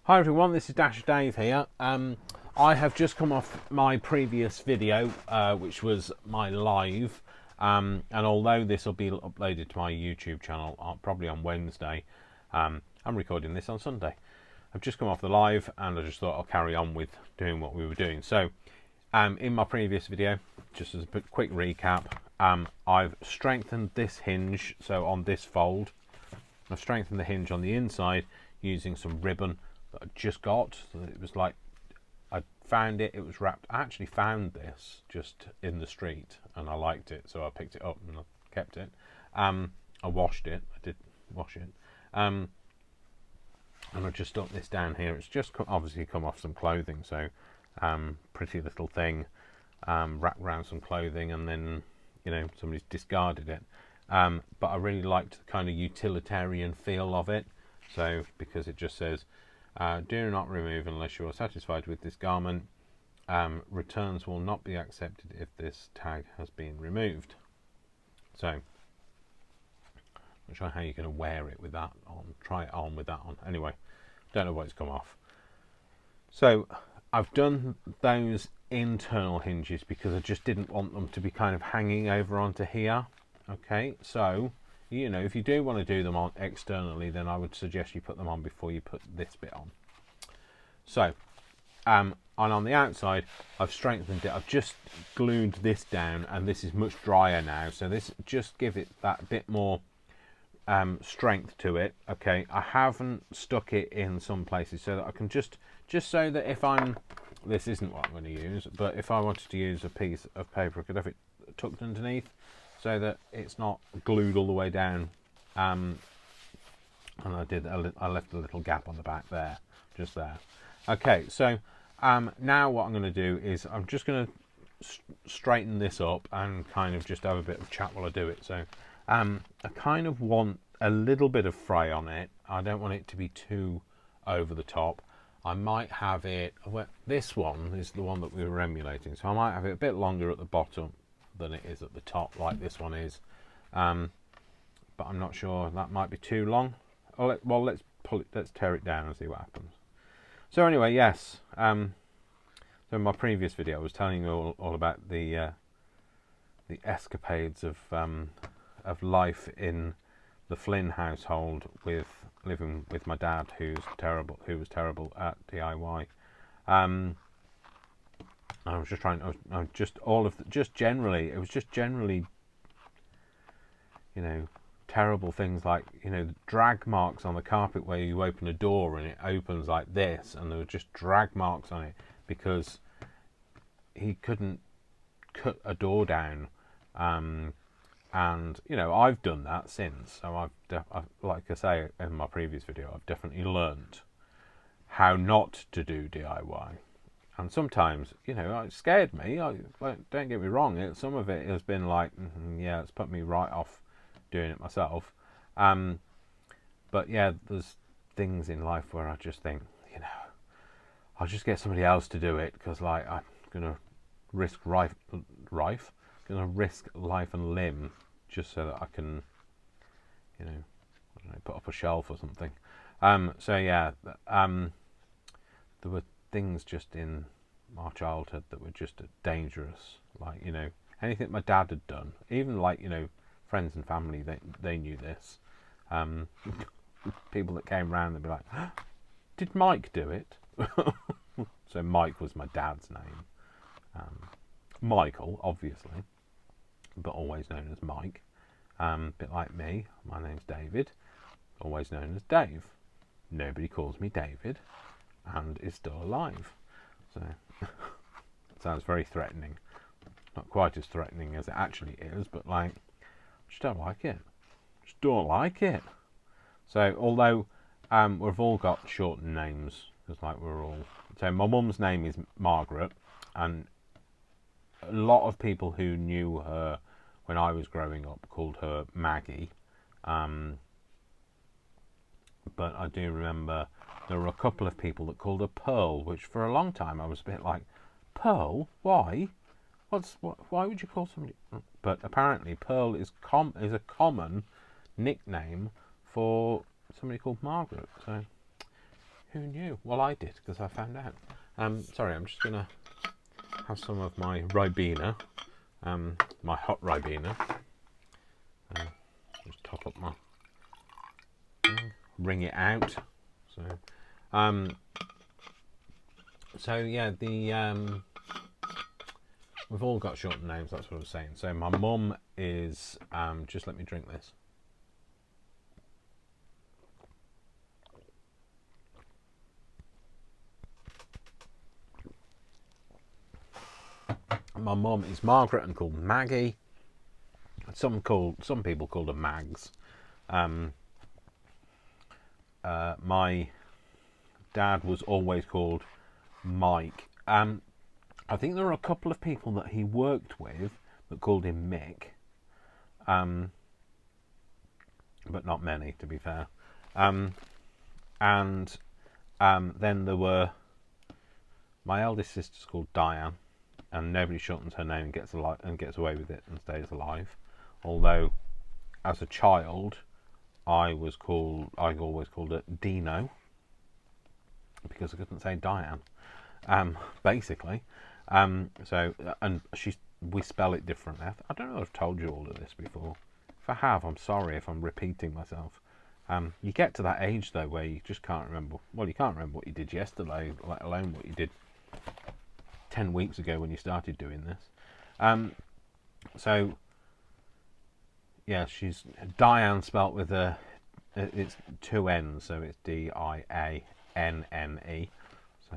Hi everyone, this is Dash Dave here. I have just come off my previous video, which was my live, and although this will be uploaded to my YouTube channel probably on Wednesday, I'm recording this on Sunday. I've just come off the live and I just thought I'll carry on with doing what we were doing. So in my previous video, just as a quick recap, I've strengthened this hinge, so on this fold, I've strengthened the hinge on the inside using some ribbon that I just got. So it was like I found it, it was wrapped. I actually found this just in the street and I liked it, so I picked it up and I kept it. I washed it, I did wash it, and I just stuck this down here. It's just obviously come off some clothing, so pretty little thing, wrapped around some clothing, and then somebody's discarded it. But I really liked the kind of utilitarian feel of it, so because it just says do not remove unless you are satisfied with this garment. Returns will not be accepted if this tag has been removed. So I'm not sure how you're going to wear it with that on. Try it on with that on. Anyway, don't know what it's come off. So I've done those internal hinges because I just didn't want them to be kind of hanging over onto here. Okay, so if you do want to do them on externally, then I would suggest you put them on before you put this bit on. So and on the outside I've strengthened it. I've just glued this down and this is much drier now, so this just give it that bit more strength to it. Okay, I haven't stuck it in some places so that I can just so that if this isn't what I'm going to use, but if I wanted to use a piece of paper I could have it tucked underneath so that it's not glued all the way down, and I left a little gap on the back there, just there. Okay, so now what I'm going to do is I'm just going to straighten this up and kind of just have a bit of chat while I do it. So I kind of want a little bit of fray on it. I don't want it to be too over the top. I might have it, this one is the one that we were emulating, so I might have it a bit longer at the bottom than it is at the top, like this one is, but I'm not sure, that might be too long. Well, let's tear it down and see what happens. So anyway, yes, so in my previous video I was telling you all about the escapades of life in the Flynn household, with living with my dad, who was terrible at DIY. I was just trying. I was just generally. It was just generally, terrible things like drag marks on the carpet where you open a door and it opens like this, and there were just drag marks on it because he couldn't cut a door down. And I've done that since. So I've like I say in my previous video, I've definitely learned how not to do DIY. And sometimes, it scared me. Don't get me wrong. Some of it has been like, yeah, it's put me right off doing it myself. But yeah, there's things in life where I just think, I'll just get somebody else to do it because, like, I'm gonna risk life and limb just so that I can, I don't know, put up a shelf or something. So yeah, there were things just in my childhood that were just dangerous, like anything my dad had done, even like friends and family, they knew this. People that came around, they'd be like, did Mike do it? So Mike was my dad's name, Michael obviously, but always known as Mike. Bit like me, my name's David, always known as Dave. Nobody calls me David and is still alive. So it sounds very threatening. Not quite as threatening as it actually is, but like, just don't like it. Just don't like it. So although we've all got shortened names, because like we're all. So my mum's name is Margaret, and a lot of people who knew her when I was growing up called her Maggie. But I do remember there were a couple of people that called her Pearl, which for a long time I was a bit like, Pearl? Why? Why would you call somebody? But apparently Pearl is a common nickname for somebody called Margaret. So Who knew? Well, I did, because I found out. Sorry, I'm just going to have some of my Ribena, my hot Ribena. Just top up my thing, wring it out. So yeah, we've all got shortened names. That's what I was saying. So my mum is just let me drink this. My mum is Margaret and called Maggie. Some people called her Mags. My dad was always called Mike. I think there are a couple of people that he worked with that called him Mick, but not many, to be fair. And then there were my eldest sister's called Diane, and nobody shortens her name and gets away with it and stays alive. Although, as a child, I always called it Dino because I couldn't say Diane. Basically, so and we spell it differently. I don't know if I've told you all of this before. If I have, I'm sorry if I'm repeating myself. You get to that age though where you just can't remember. Well, you can't remember what you did yesterday, let alone what you did 10 weeks ago when you started doing this. So yeah, she's Diane spelt with it's two N's, so it's Dianne. So,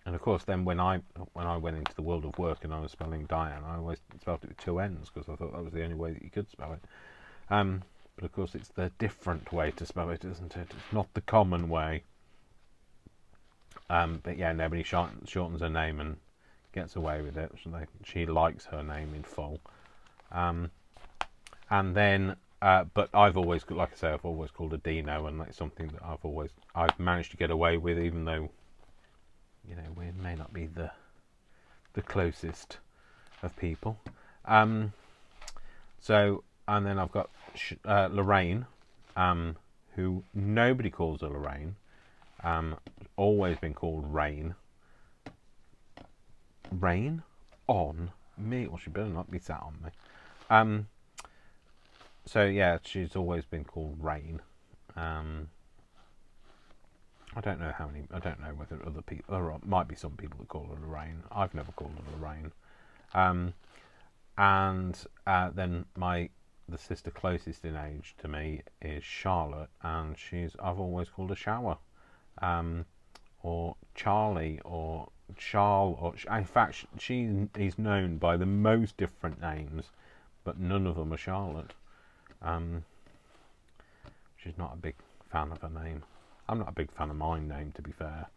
and of course, then when I went into the world of work and I was spelling Diane, I always spelled it with two N's because I thought that was the only way that you could spell it. But of course, it's the different way to spell it, isn't it? It's not the common way. But yeah, nobody shortens her name and gets away with it. So she likes her name in full. And then, but I've always, like I say, I've always called her Dino, and that's something that I've managed to get away with, even though, you know, we may not be the closest of people. So, and then I've got Lorraine, who nobody calls her Lorraine. Always been called Rain. Rain on me. Well, she better not be sat on me. So yeah, she's always been called Rain. I don't know how many. I don't know whether other people. There might be some people that call her Lorraine. I've never called her Lorraine. And then the sister closest in age to me is Charlotte, and I've always called her Shower, or Charlie, or Charles, or in fact she is known by the most different names, but none of them are Charlotte. She's not a big fan of her name. I'm not a big fan of my name, to be fair.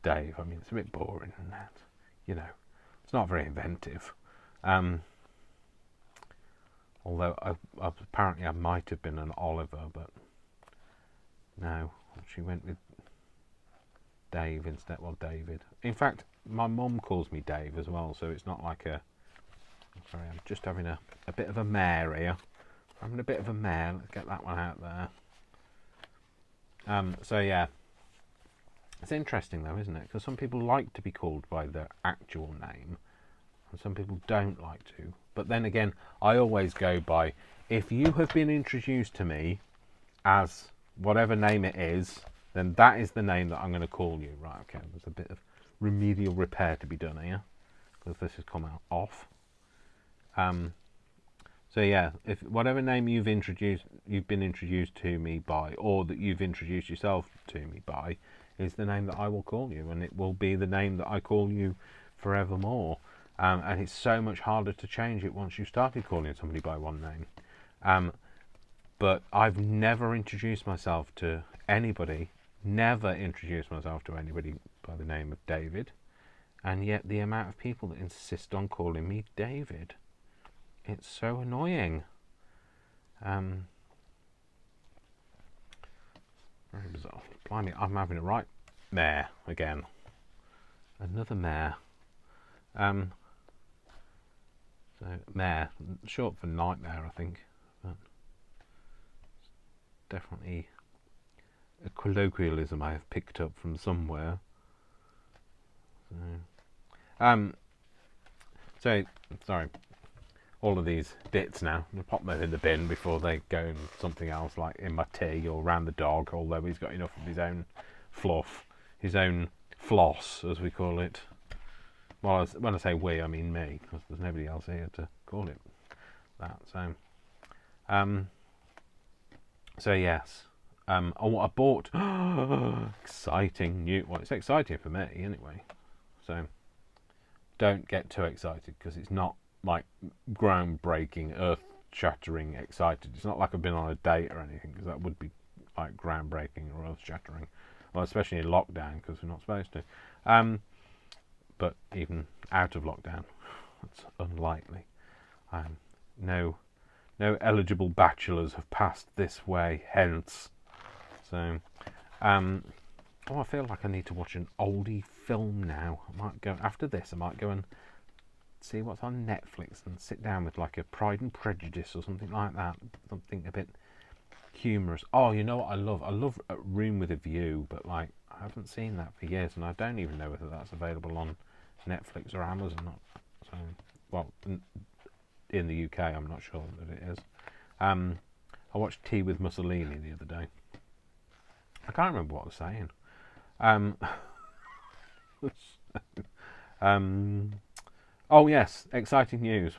Dave, I mean, it's a bit boring, and that, you know, it's not very inventive. Although apparently I might have been an Oliver, but no, she went with Dave instead. Well, David. In fact, my mum calls me Dave as well, so it's not like a. Sorry, I'm just having a bit of a mare here. I'm having a bit of a mare. Let's get that one out there. So yeah, it's interesting though, isn't it? Because some people like to be called by their actual name, and some people don't like to. But then again, I always go by, if you have been introduced to me as whatever name it is, then that is the name that I'm going to call you. Right, okay, there's a bit of remedial repair to be done here, because this has come out off. So yeah, if whatever name you've been introduced to me by, or that you've introduced yourself to me by, is the name that I will call you, and it will be the name that I call you forevermore. And it's so much harder to change it once you started calling somebody by one name. But I've never introduced myself to anybody, by the name of David. And yet the amount of people that insist on calling me David, it's so annoying. Very bizarre. Blimey, I'm having a right mare again. Another mare. So mare, short for nightmare, I think. But definitely a colloquialism I have picked up from somewhere. So sorry, all of these bits now. I'll pop them in the bin before they go in something else, like in my tea or around the dog, although he's got enough of his own fluff, his own floss, as we call it. Well, when I say we, I mean me, because there's nobody else here to call it that. So yes. Oh, what I bought. Exciting new. Well, it's exciting for me anyway. So don't get too excited, because it's not like groundbreaking, earth-shattering excited. It's not like I've been on a date or anything, because that would be like groundbreaking or earth-shattering. Well, especially in lockdown, because we're not supposed to. But even out of lockdown, it's unlikely. No eligible bachelors have passed this way, hence. So, I feel like I need to watch an oldie film now. I might go after this. I might go and see what's on Netflix and sit down with like a Pride and Prejudice or something like that. Something a bit humorous. Oh, you know what I love? I love A Room with a View, but like I haven't seen that for years, and I don't even know whether that's available on Netflix or Amazon. So, well, in the UK, I'm not sure that it is. I watched Tea with Mussolini the other day. I can't remember what I was saying. Oh yes, exciting news.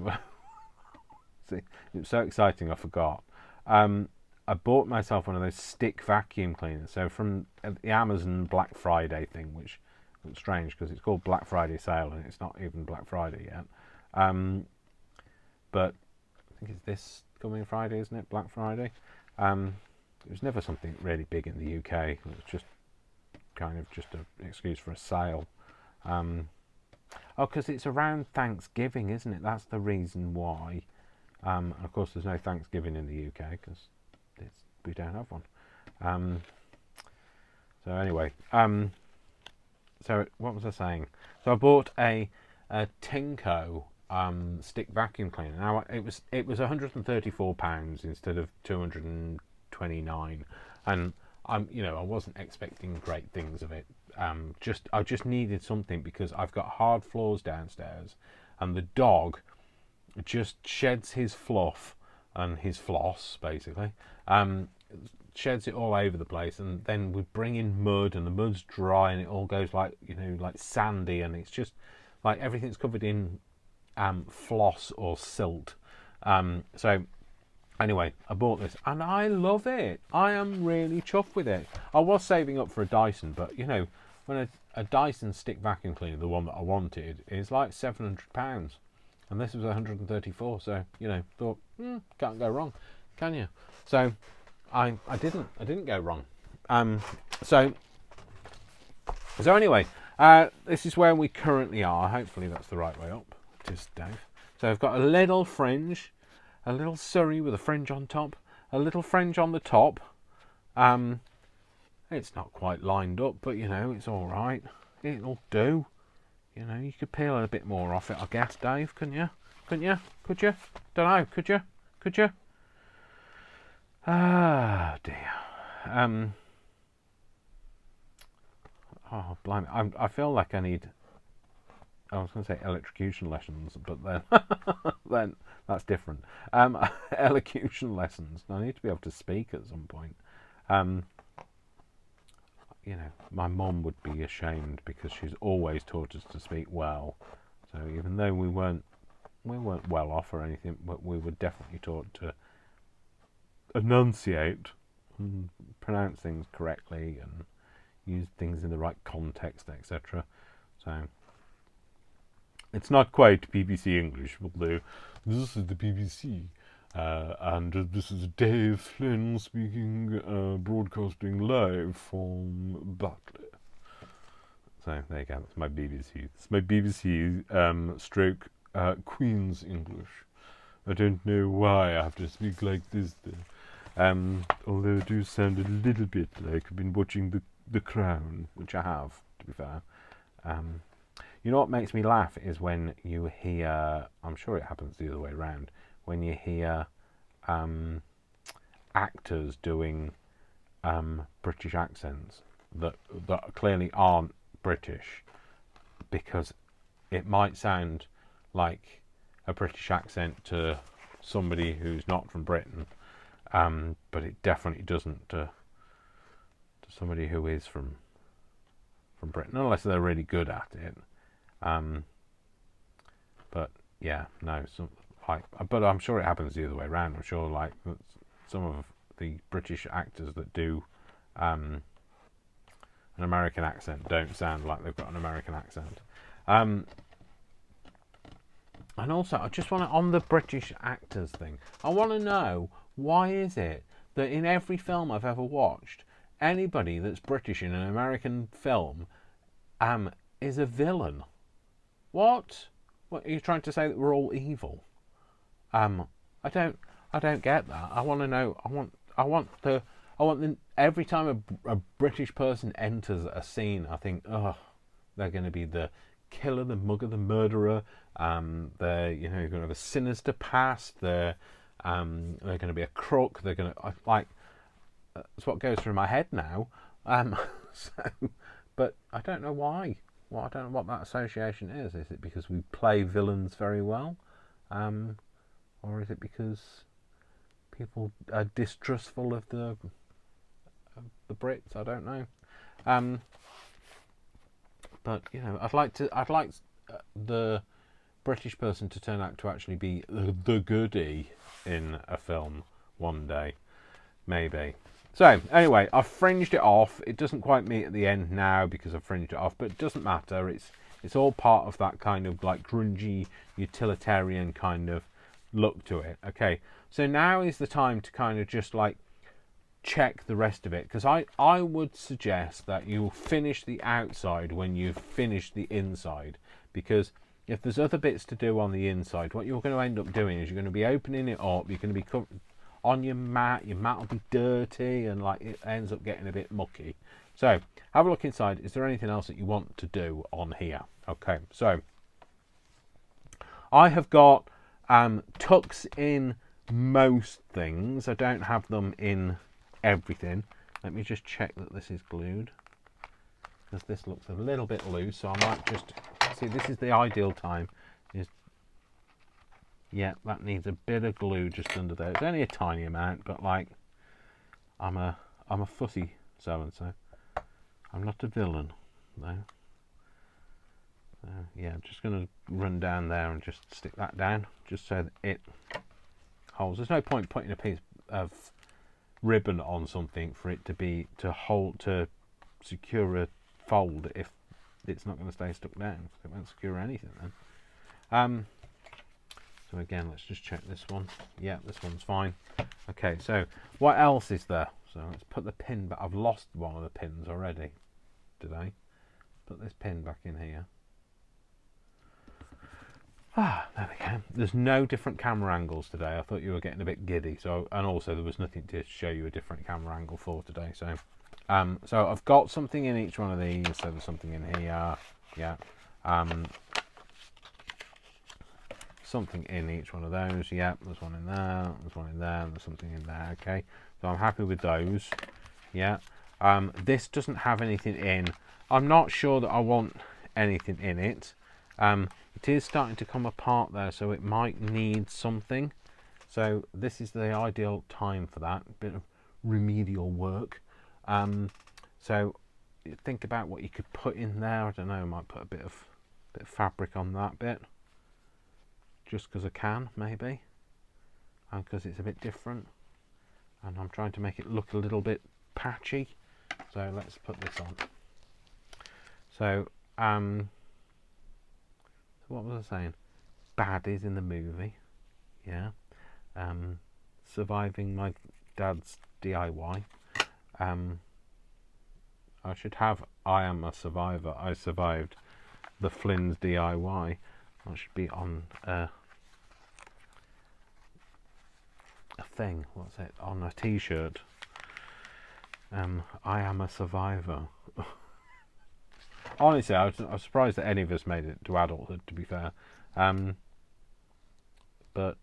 See, it was so exciting I forgot. I bought myself one of those stick vacuum cleaners. So from the Amazon Black Friday thing, which looks strange because it's called Black Friday sale and it's not even Black Friday yet. But I think it's this coming Friday, isn't it? Black Friday. It was never something really big in the UK. It was just kind of just an excuse for a sale. Because it's around Thanksgiving, isn't it? That's the reason why. And of course, there's no Thanksgiving in the UK because we don't have one. So anyway, so what was I saying? So I bought a Tinko stick vacuum cleaner. Now it was £134 instead of £229, and I wasn't expecting great things of it. I just needed something because I've got hard floors downstairs, and the dog just sheds his fluff and his floss basically. Sheds it all over the place, and then we bring in mud, and the mud's dry, and it all goes like like sandy, and it's just like everything's covered in floss or silt. So anyway, I bought this and I love it. I am really chuffed with it. I was saving up for a Dyson, but when a Dyson stick vacuum cleaner, the one that I wanted, is like £700, and this was 134. So thought can't go wrong, can you? So I didn't go wrong. So anyway, this is where we currently are. Hopefully that's the right way up. It is, Dave. So I've got a little fringe, a little Surrey with a fringe on top, a little fringe on the top. It's not quite lined up, but it's all right. It'll do. You could peel a bit more off it, I guess, Dave. Couldn't you? Couldn't you? Could you? Don't know. Could you? Could you? Ah, dear. Oh, blimey. I feel like I need. I was going to say electrocution lessons, but then that's different. Elocution lessons. I need to be able to speak at some point. My mum would be ashamed because she's always taught us to speak well. So even though we weren't well off or anything, but we were definitely taught to enunciate and pronounce things correctly and use things in the right context, etc. So it's not quite BBC English, although this is the BBC, and this is Dave Flynn speaking, broadcasting live from Bartley. So there you go, that's my BBC. It's my BBC stroke Queen's English. I don't know why I have to speak like this, though. Although it do sound a little bit like I've been watching The Crown, which I have, to be fair. You know what makes me laugh is when you hear, I'm sure it happens the other way around, when you hear actors doing British accents that clearly aren't British, because it might sound like a British accent to somebody who's not from Britain, but it definitely doesn't to somebody who is from Britain, unless they're really good at it. But yeah, no, but I'm sure it happens the other way around. I'm sure like some of the British actors that do an American accent don't sound like they've got an American accent. And also, I just want to, on the British actors thing, I want to know, why is it that in every film I've ever watched, anybody that's British in an American film is a villain? What are you trying to say, that we're all evil? I don't get that. I want to know. I want every time a British person enters a scene, I think, oh, they're going to be the killer, the mugger, the murderer. They're going to have a sinister past. They're going to be a crook. They're going to that's what goes through my head now. But I don't know why. Well, I don't know what that association is. Is it because we play villains very well, or is it because people are distrustful of the Brits? I don't know. But I'd like the British person to turn out to actually be the goodie in a film one day, maybe. So anyway, I've fringed it off. It doesn't quite meet at the end now because I've fringed it off, but it doesn't matter. It's all part of that kind of like grungy utilitarian kind of look to it. Okay, so now is the time to kind of just like check the rest of it, because I would suggest that you'll finish the outside when you've finished the inside, because if there's other bits to do on the inside, what you're going to end up doing is you're going to be opening it up, you're going to be on your mat will be dirty, and like it ends up getting a bit mucky. So have a look inside. Is there anything else that you want to do on here? Okay, so I have got tucks in most things. I don't have them in everything. Let me just check that this is glued, because this looks a little bit loose, so I might just see. This is the ideal time. Yeah, that needs a bit of glue just under there. It's only a tiny amount, but like I'm a fussy so and so. I'm not a villain though. Yeah, I'm just going to run down there and just stick that down, just so that it holds. There's no point putting a piece of ribbon on something for it to secure a fold if it's not going to stay stuck down. It won't secure anything then. So again, let's just check this one. Yeah, this one's fine. Okay, so what else is there? So let's put the pin back. I've lost one of the pins already today. Put this pin back in here. There we go. There's no different camera angles today. I thought you were getting a bit giddy. And also there was nothing to show you a different camera angle for today. So, so I've got something in each one of these. So there's something in here. Yeah. Something in each one of those. Yeah, there's one in there, there's one in there, and there's something in there. Okay, so I'm happy with those. Yeah, this doesn't have anything in. I'm not sure that I want anything in it. It is starting to come apart there, so it might need something. So this is the ideal time for that, a bit of remedial work. So think about what you could put in there. I don't know, I might put a bit of fabric on that bit, just because I can, maybe, and because it's a bit different, and I'm trying to make it look a little bit patchy. So let's put this on. So what was I saying? Baddies in the movie, yeah. Surviving my dad's DIY. I should have I am a survivor. I survived the Flynn's DIY. That should be on a thing. What's it? On a T-shirt. I am a survivor. Honestly, I was surprised that any of us made it to adulthood, to be fair. But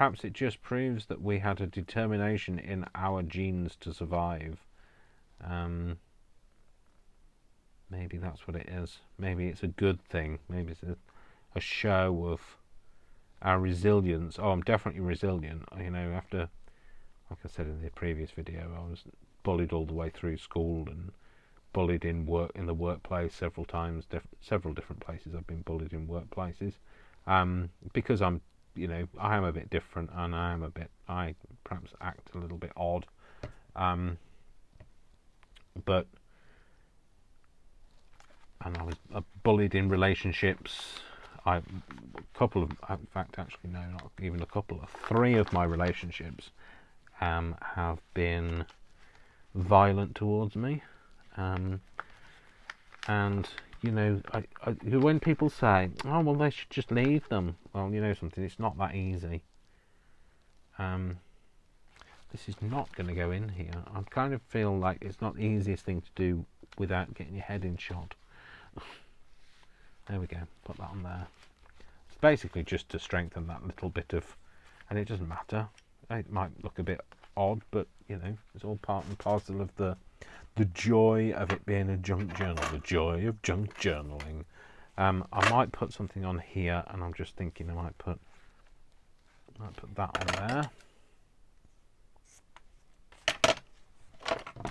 perhaps it just proves that we had a determination in our genes to survive. Maybe that's what it is. Maybe it's a good thing. Maybe it's a show of our resilience. Oh, I'm definitely resilient. You know, after, like I said in the previous video, I was bullied all the way through school and bullied in the workplace several times. Several different places I've been bullied in workplaces, because I'm, you know, I am a bit different, and I perhaps act a little bit odd, but. And I was bullied in relationships. A couple of, in fact, actually no, not even a couple of, 3 of my relationships have been violent towards me. And you know, when people say, "Oh, well, they should just leave them," well, you know something, it's not that easy. This is not going to go in here. I kind of feel like it's not the easiest thing to do without getting your head in shot. There we go, put that on there. It's basically just to strengthen that little bit of, and it doesn't matter, it might look a bit odd, but you know, it's all part and parcel of the joy of it being a junk journal, the joy of junk journaling. I might put something on here, and I'm just thinking I might put that on there.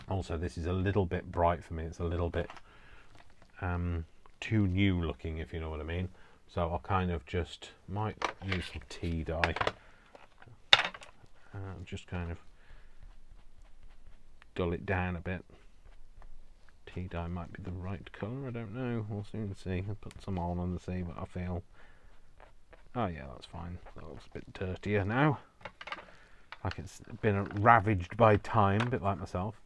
Also, this is a little bit bright for me, it's a little bit too new looking, if you know what I mean. So I'll kind of just might use some tea dye. Just kind of dull it down a bit. Tea dye might be the right colour, I don't know. We'll soon see. I'll put some on and see what I feel. Oh yeah, that's fine. That looks a bit dirtier now. Like it's been ravaged by time, a bit like myself.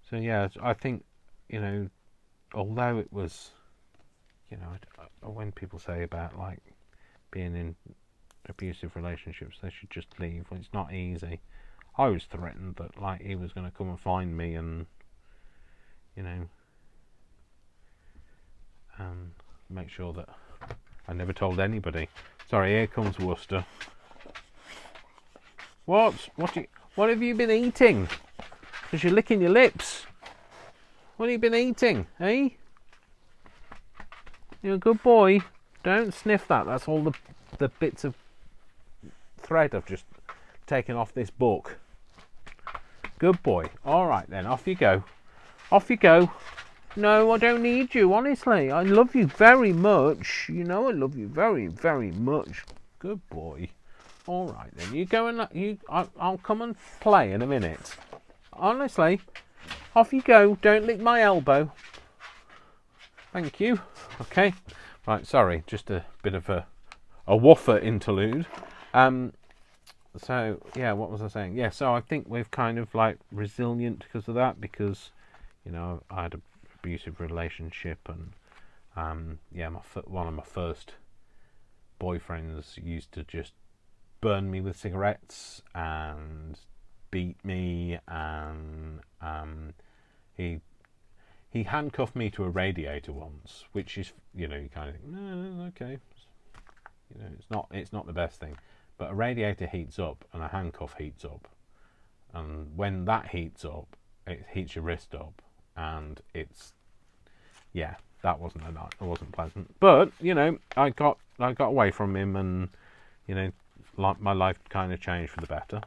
So yeah, I think, you know, although it was, you know, when people say about like being in abusive relationships, they should just leave. Well, it's not easy. I was threatened that like he was going to come and find me and, you know, make sure that I never told anybody. Sorry, here comes Worcester. What have you been eating? Because you're licking your lips. What have you been eating, eh? You're a good boy. Don't sniff that. That's all the bits of thread I've just taken off this book. Good boy. All right then, off you go. Off you go. No, I don't need you, honestly. I love you very much. You know I love you very, very much. Good boy. All right then, you go and I'll come and play in a minute. Honestly, off you go. Don't lick my elbow. Thank you. Okay. Right, sorry, just a bit of a woofer interlude. So yeah, what was I saying? Yeah, so I think we've kind of like resilient because of that, because you know I had an abusive relationship, and yeah, one of my first boyfriends used to just burn me with cigarettes and beat me, and he handcuffed me to a radiator once, which is, you know, you kind of think, no, okay, you know, it's not the best thing, but a radiator heats up and a handcuff heats up, and when that heats up, it heats your wrist up, and it's, yeah, that wasn't pleasant. But you know, I got away from him, and you know, my life kind of changed for the better.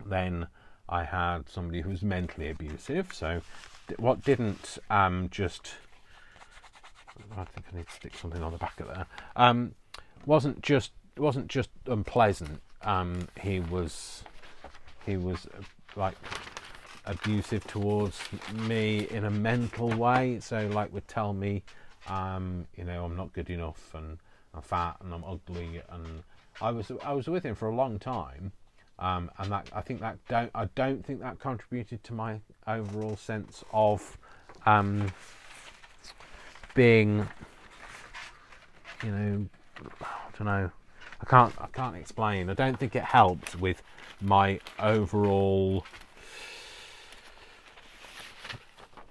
Then I had somebody who was mentally abusive. So what didn't just, I think I need to stick something on the back of there. Wasn't just unpleasant. He was like abusive towards me in a mental way. So like would tell me, you know, I'm not good enough, and I'm fat, and I'm ugly, and I was with him for a long time, and that I don't think that contributed to my overall sense of being, you know, I don't know. I can't explain. I don't think it helped with my overall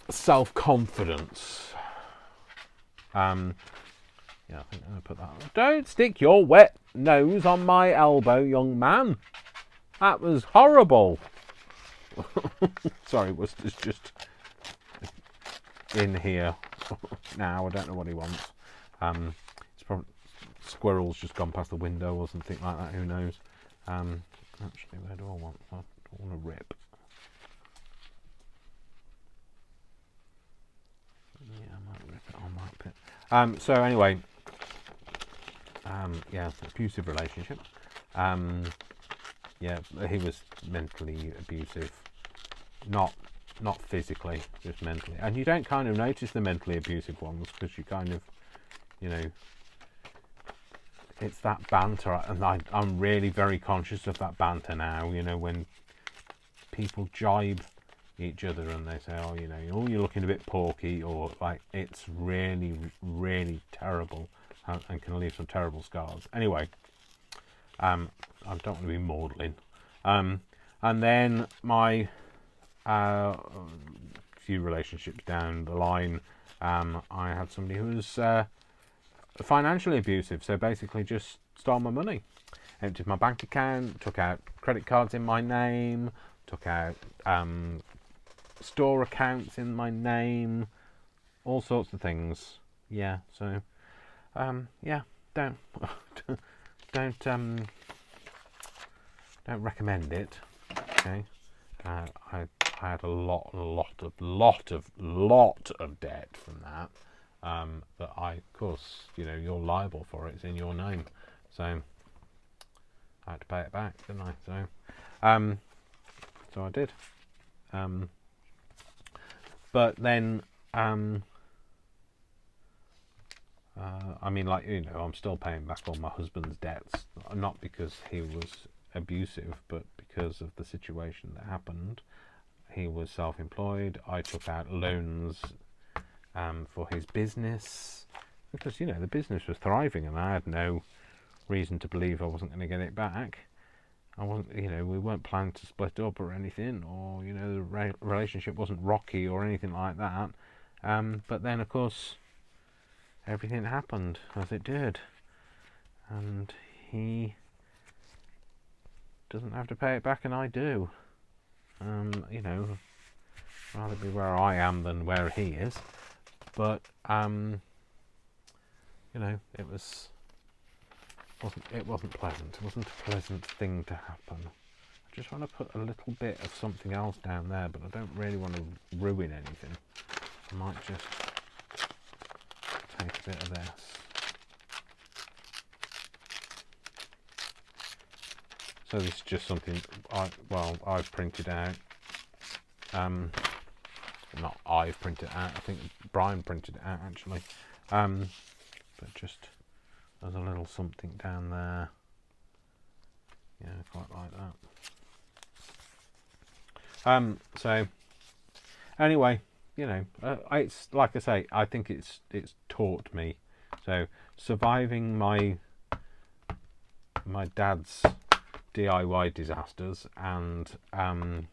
self-confidence. Yeah, I think I'm going to put that on. Don't stick your wet nose on my elbow, young man. That was horrible. Sorry, Worcester's just in here now. I don't know what he wants. It's probably squirrels just gone past the window or something like that. Who knows? Actually, where do I want? I want to rip. Yeah, I might rip it on that bit. So anyway, yeah, abusive relationship. Yeah, he was mentally abusive, not physically, just mentally. And you don't kind of notice the mentally abusive ones because you kind of, you know, it's that banter, and I'm really very conscious of that banter now. You know, when people jibe each other and they say, "Oh, you know, oh, you're looking a bit porky," or like, it's really, really terrible and can leave some terrible scars. Anyway, I don't want to be maudlin. And then my few relationships down the line, I had somebody who was financially abusive. So basically, just stole my money, emptied my bank account, took out credit cards in my name, took out store accounts in my name, all sorts of things. Yeah. So, yeah, don't don't recommend it. Okay. I had a lot of debt from that. But of course, you know, you're liable for it. It's in your name, so I had to pay it back, didn't I? So I did. But then, I mean, like, you know, I'm still paying back all my husband's debts, not because he was abusive, but because of the situation that happened. He was self-employed. I took out loans for his business because, you know, the business was thriving and I had no reason to believe I wasn't going to get it back. I wasn't, you know, we weren't planning to split up or anything, or, you know, the relationship wasn't rocky or anything like that. But then, of course, everything happened as it did, and he doesn't have to pay it back, and I do. You know, rather be where I am than where he is. But you know, it wasn't pleasant. It wasn't a pleasant thing to happen. I just want to put a little bit of something else down there, but I don't really want to ruin anything. I might just take a bit of this. So this is just something I've printed out. Not I've printed it out. I think Brian printed it out actually. But just there's a little something down there. Yeah, quite like that. So anyway, you know, it's like I say, I think it's taught me. So surviving my dad's DIY disasters and the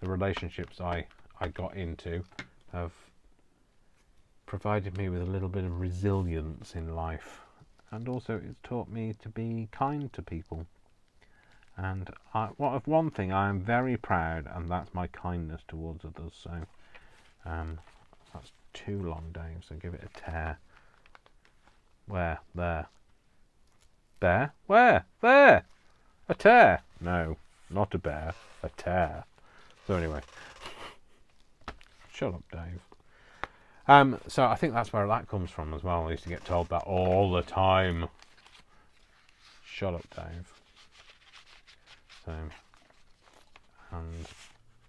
relationships I got into have provided me with a little bit of resilience in life, and also it's taught me to be kind to people. And one thing I am very proud, and that's my kindness towards others. So that's too long, Dave, so give it a tear. Where? There. Bear? Where? There! A tear? No, not a bear. A tear. So anyway, shut up, Dave. So I think that's where that comes from as well. I used to get told that all the time. Shut up, Dave. So, and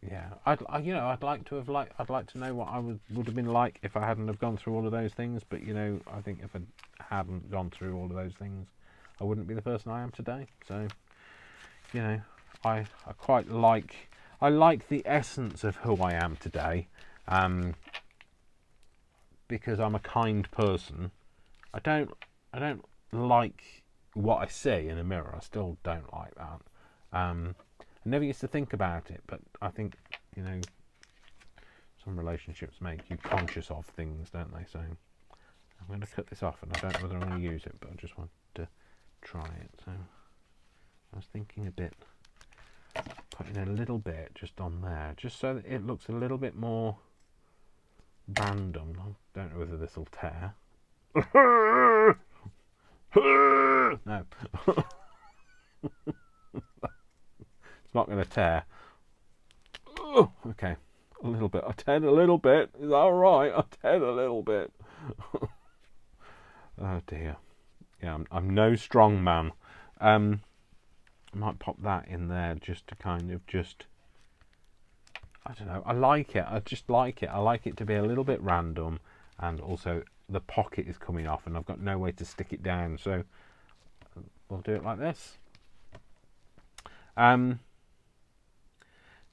yeah, I'd like to know what I would have been like if I hadn't have gone through all of those things. But you know, I think if I hadn't gone through all of those things, I wouldn't be the person I am today. So, you know, I quite like the essence of who I am today. Because I'm a kind person. I don't like what I see in a mirror. I still don't like that. I never used to think about it, but I think, you know, some relationships make you conscious of things, don't they? So I'm going to cut this off, and I don't know whether I'm going to use it, but I just want to try it. So I was thinking a bit, putting a little bit just on there, just so that it looks a little bit more random. I don't know whether this will tear. No. It's not going to tear. Okay, a little bit. I teared a little bit. Is that all right? I teared a little bit. Oh dear. Yeah, I'm no strong man. I might pop that in there just to kind of just, I don't know. I like it. I just like it. I like it to be a little bit random, and also the pocket is coming off, and I've got no way to stick it down. So we'll do it like this. So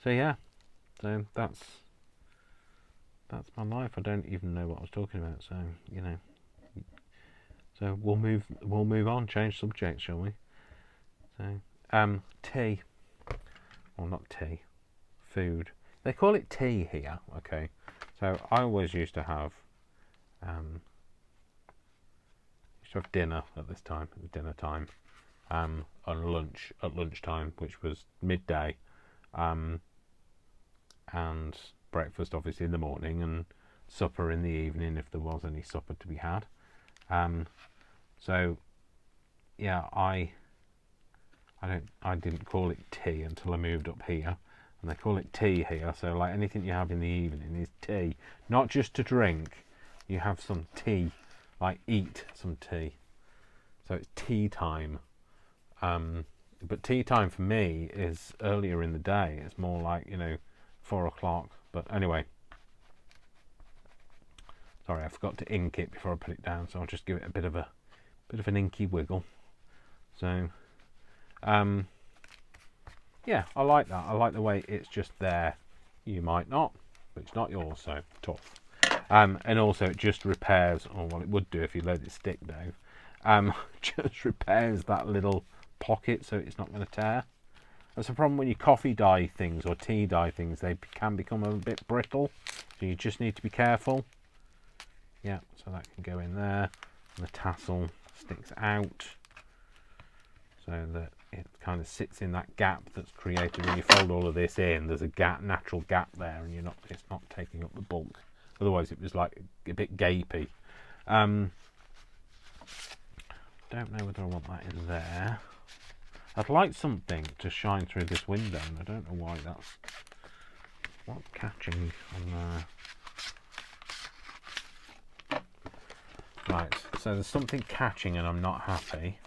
yeah, so that's my life. I don't even know what I was talking about. So you know, so we'll move on. Change subject, shall we? So tea, well, not tea, food. They call it tea here. Okay, so I always used to have dinner at this time. It was dinner time. On lunch at lunchtime, which was midday, and breakfast obviously in the morning, and supper in the evening if there was any supper to be had. So yeah, I didn't call it tea until I moved up here, and they call it tea here. So like anything you have in the evening is tea, not just to drink. You have some tea, like eat some tea. So it's tea time. But tea time for me is earlier in the day. It's more like 4 o'clock. But anyway, sorry, I forgot to ink it before I put it down, so I'll just give it a bit of an inky wiggle. So yeah, I like that. I like the way it's just there. You might not, but it's not yours, so tough. And also it just repairs, or well, it would do if you let it stick down. Just repairs that little pocket so it's not going to tear. That's the problem when you coffee dye things or tea dye things. They can become a bit brittle, so you just need to be careful. Yeah, so that can go in there, and the tassel sticks out so that it kind of sits in that gap that's created when you fold all of this in. There's a gap, natural gap there, and it's not taking up the bulk. Otherwise it was like a bit gapey. Don't know whether I want that in there. I'd like something to shine through this window, and I don't know why that's not catching on there. Right, so there's something catching and I'm not happy.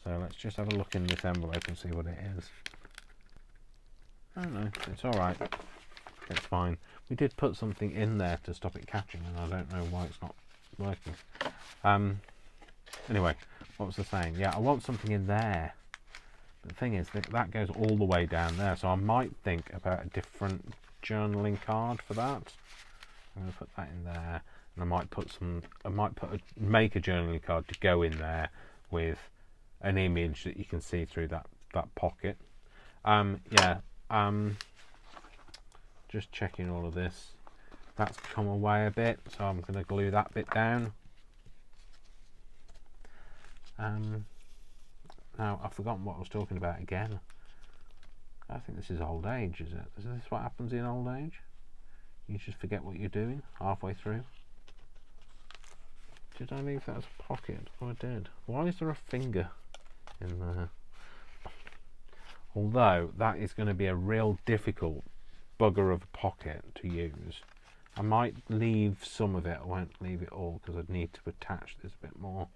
So let's just have a look in this envelope and see what it is. I don't know, it's alright. It's fine. We did put something in there to stop it catching, and I don't know why it's not working. Anyway, what was I saying? Yeah, I want something in there. But the thing is, that goes all the way down there, so I might think about a different journaling card for that. I'm going to put that in there, and I might make a journaling card to go in there with an image that you can see through that pocket. Just checking all of this. That's come away a bit, so I'm going to glue that bit down. Now I've forgotten what I was talking about again. I think this is old age, is it? Is this what happens in old age? You just forget what you're doing halfway through. Did I leave that as a pocket? Oh, I did. Why is there a finger in there? Although that is going to be a real difficult bugger of a pocket to use. I might leave some of it. I won't leave it all because I'd need to attach this a bit more.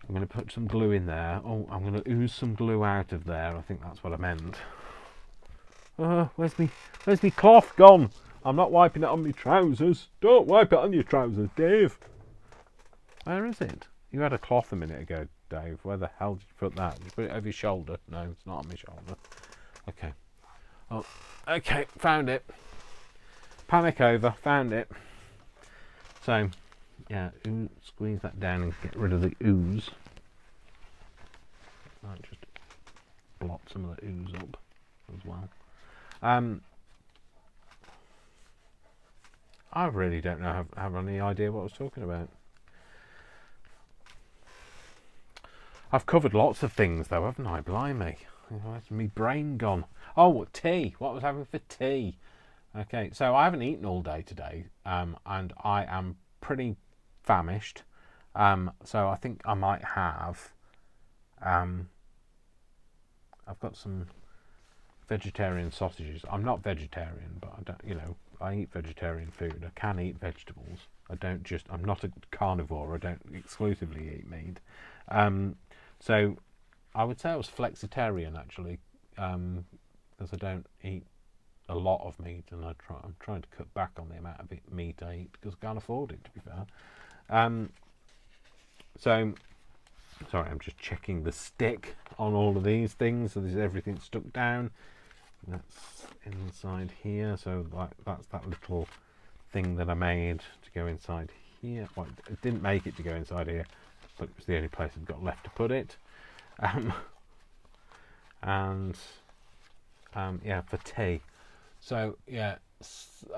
I'm going to put some glue in there. Oh, I'm going to ooze some glue out of there. I think that's what I meant. Where's me cloth gone? I'm not wiping it on my trousers. Don't wipe it on your trousers, Dave. Where is it? You had a cloth a minute ago, Dave. Where the hell did you put that? Did you put it over your shoulder? No, it's not on my shoulder. Okay. Oh, okay, found it. Panic over, found it. So, yeah, squeeze that down and get rid of the ooze. Might just blot some of the ooze up as well. I really don't know, have any idea what I was talking about. I've covered lots of things though, haven't I? Blimey. Where's my brain gone? Oh, tea. What was I having for tea? Okay, so I haven't eaten all day today, and I am pretty famished. So I think I might have. I've got some vegetarian sausages. I'm not vegetarian, but I don't. I eat vegetarian food. I can eat vegetables. I'm not a carnivore. I don't exclusively eat meat. So I would say I was flexitarian actually, because I don't eat a lot of meat, and I'm trying to cut back on the amount of meat I eat because I can't afford it, to be fair. So sorry, I'm just checking the stick on all of these things. So there's everything stuck down. That's inside here. So that's that little thing that I made to go inside here. Well, it didn't make it to go inside here, but it was the only place I've got left to put it. Yeah, for tea. So yeah,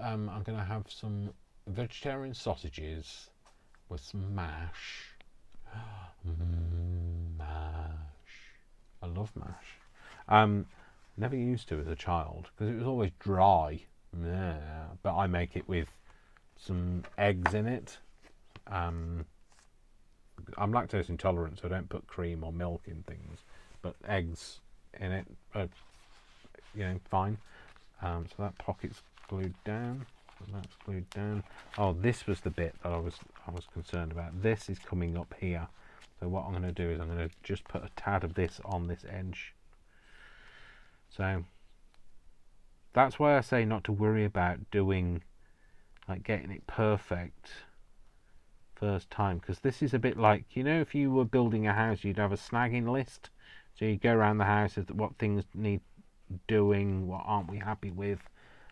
I'm gonna have some vegetarian sausages with some mash. Mash. I love mash. Never used to as a child because it was always dry. Yeah, but I make it with some eggs in it. I'm lactose intolerant, so I don't put cream or milk in things, but eggs in it are, fine. So that pocket's glued down. That's glued down. Oh, this was the bit that I was concerned about. This is coming up here. So what I'm going to do is I'm going to just put a tad of this on this edge. So that's why I say not to worry about doing, like, getting it perfect first time, because this is a bit like, if you were building a house, you'd have a snagging list. So you go around the house of what things need doing, what aren't we happy with.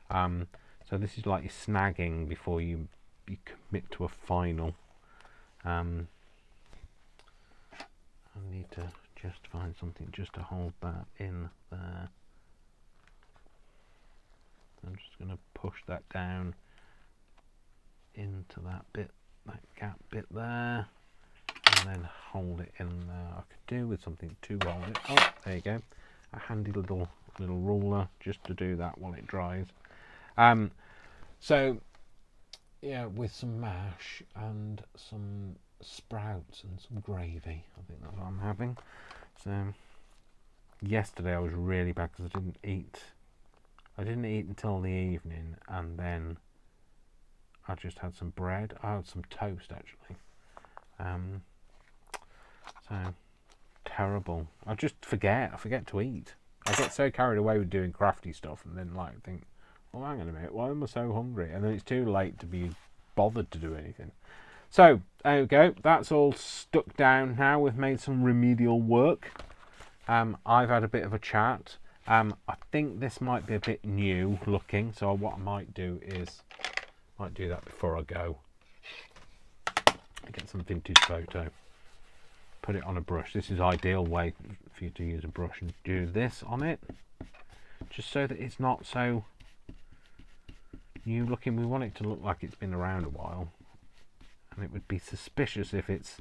So this is like your snagging before you commit to a final. I need to just find something just to hold that in there. I'm just going to push that down into that bit, that gap bit there, and then hold it in there. I could do with something to hold it. Oh, there you go. A handy little ruler just to do that while it dries. So yeah, with some mash and some sprouts and some gravy. I think that's what I'm having. So yesterday I was really bad because I didn't eat until the evening, and then I just had some bread. I had some toast actually. So terrible. I just forget to eat. I get so carried away with doing crafty stuff, and then think, oh, hang on a minute, why am I so hungry? And then it's too late to be bothered to do anything. So there we go. That's all stuck down now. We've made some remedial work. I've had a bit of a chat. I think this might be a bit new looking, so what I might do is do that before I go. Get some vintage photo. Put it on a brush. This is ideal way for you to use a brush and do this on it, just so that it's not so new looking. We want it to look like it's been around a while, and it would be suspicious if its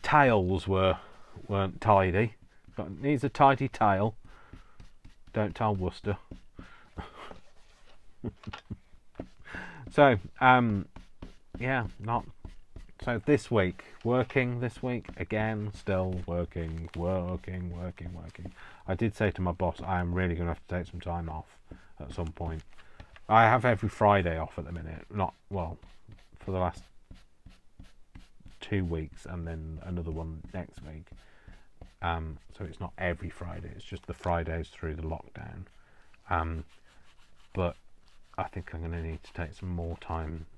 tails weren't tidy. But it needs a tidy tail. Don't tell Worcester. So yeah, so this week, working this week again, still working. I did say to my boss, I am really going to have to take some time off at some point. I have every Friday off at the minute, for the last 2 weeks, and then another one next week. So it's not every Friday, it's just the Fridays through the lockdown. But I think I'm going to need to take some more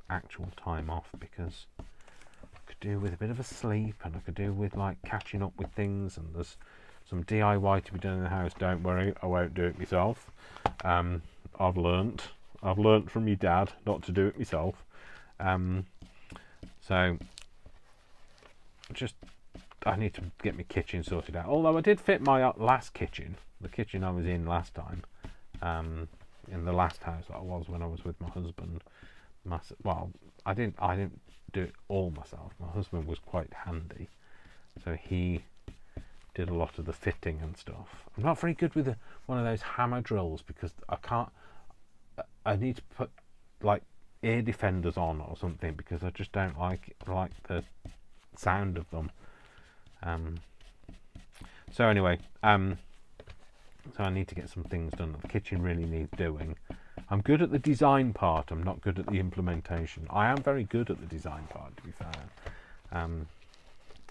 actual time off, because I could do with a bit of a sleep, and I could do with catching up with things, and there's some DIY to be done in the house. Don't worry, I won't do it myself. I've learnt from your dad not to do it myself. So I need to get my kitchen sorted out. Although I did fit my last kitchen, the kitchen I was in last time, in the last house that I was when I was with my husband. well, I didn't do it all myself. My husband was quite handy, so he did a lot of the fitting and stuff. I'm not very good with one of those hammer drills because I need to put like ear defenders on or something because I just don't like the sound of them. So anyway, so I need to get some things done. The kitchen really needs doing. I'm good at the design part. I'm not good at the implementation. I am very good at the design part, to be fair.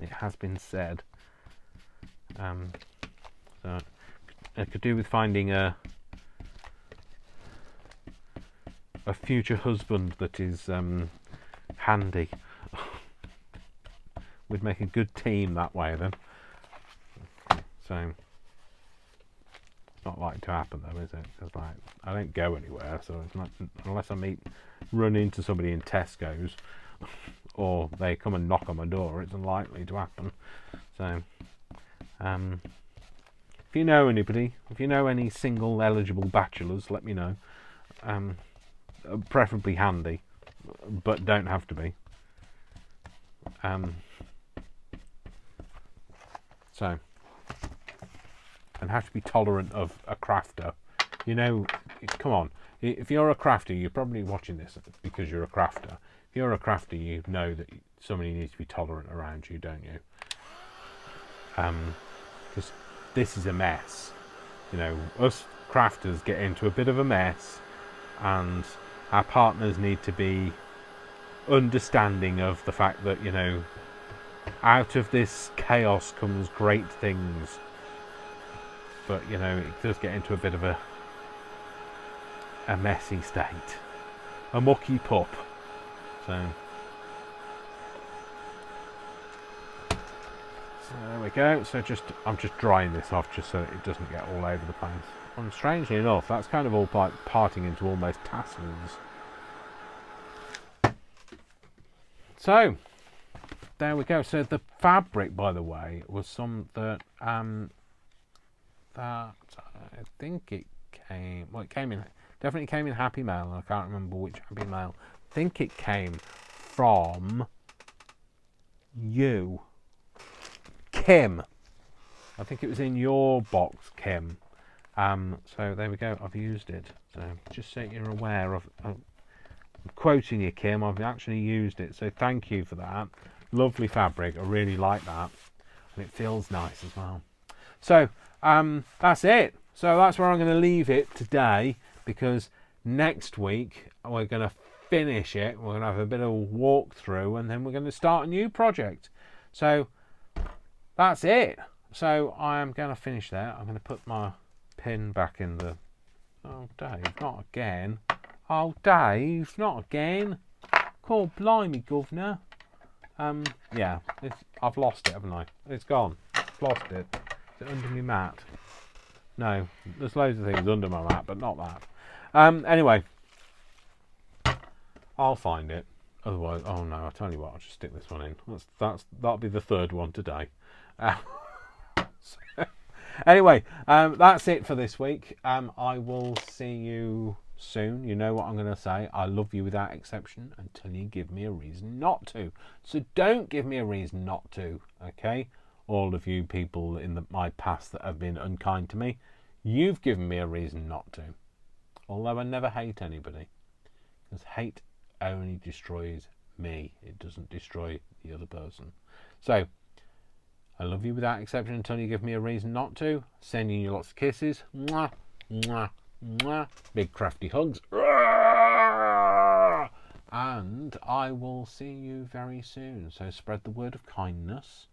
It has been said. So it could do with finding a future husband that is handy. We'd make a good team that way then. So it's not likely to happen though, is it? Because like I don't go anywhere, so it's not, unless I run into somebody in Tesco's or they come and knock on my door, it's unlikely to happen. So if you know anybody, if you know any single eligible bachelors, let me know. Preferably handy, but don't have to be. So, and have to be tolerant of a crafter. You know, come on. If you're a crafter, you're probably watching this because you're a crafter. If you're a crafter, you know that somebody needs to be tolerant around you, don't you? Because this is a mess. You know, us crafters get into a bit of a mess, and our partners need to be understanding of the fact that, you know, out of this chaos comes great things. But, you know, it does get into a bit of a messy state. A mucky pup. So there we go. So I'm just drying this off just so it doesn't get all over the place. And strangely enough, that's kind of all parting into almost tassels. So there we go. So the fabric, by the way, was some that I think it came. Well, it definitely came in Happy Mail. I can't remember which Happy Mail. I think it came from you, Kim. I think it was in your box, Kim. So there we go. I've used it. So just so you're aware of, I'm quoting you, Kim. I've actually used it. So thank you for that. Lovely fabric. I really like that, and it feels nice as well. So that's it. So that's where I'm going to leave it today, because next week we're going to finish it. We're going to have a bit of a walkthrough, and then we're going to start a new project. So that's it. So I am going to finish there. I'm going to put my pin back in the... Oh, Dave, not again. Oh, Dave, not again. Call blimey, governor. Yeah, I've lost it, haven't I? It's gone. I've lost it. Is it under my mat? No, there's loads of things under my mat, but not that. Anyway, I'll find it. Otherwise, oh no, I'll tell you what, I'll just stick this one in. That'll be the third one today. Anyway, that's it for this week. I will see you soon. You know what I'm going to say. I love you without exception until you give me a reason not to. So don't give me a reason not to, okay? All of you people in my past that have been unkind to me, you've given me a reason not to. Although I never hate anybody, because hate only destroys me. It doesn't destroy the other person. So I love you without exception until you give me a reason not to. Sending you lots of kisses. Mwah, mwah, mwah. Big crafty hugs. And I will see you very soon. So spread the word of kindness.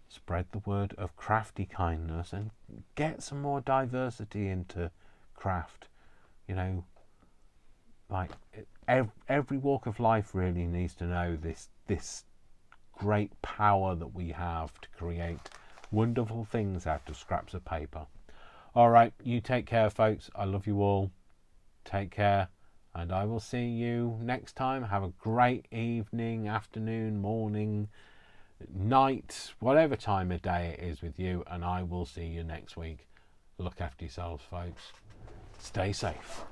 Spread the word of crafty kindness, and get some more diversity into craft. You know, like every walk of life really needs to know this great power that we have to create wonderful things out of scraps of paper. All right, you take care, folks. I love you all. Take care, and I will see you next time. Have a great evening, afternoon, morning, night, whatever time of day it is with you, and I will see you next week. Look after yourselves, folks. Stay safe.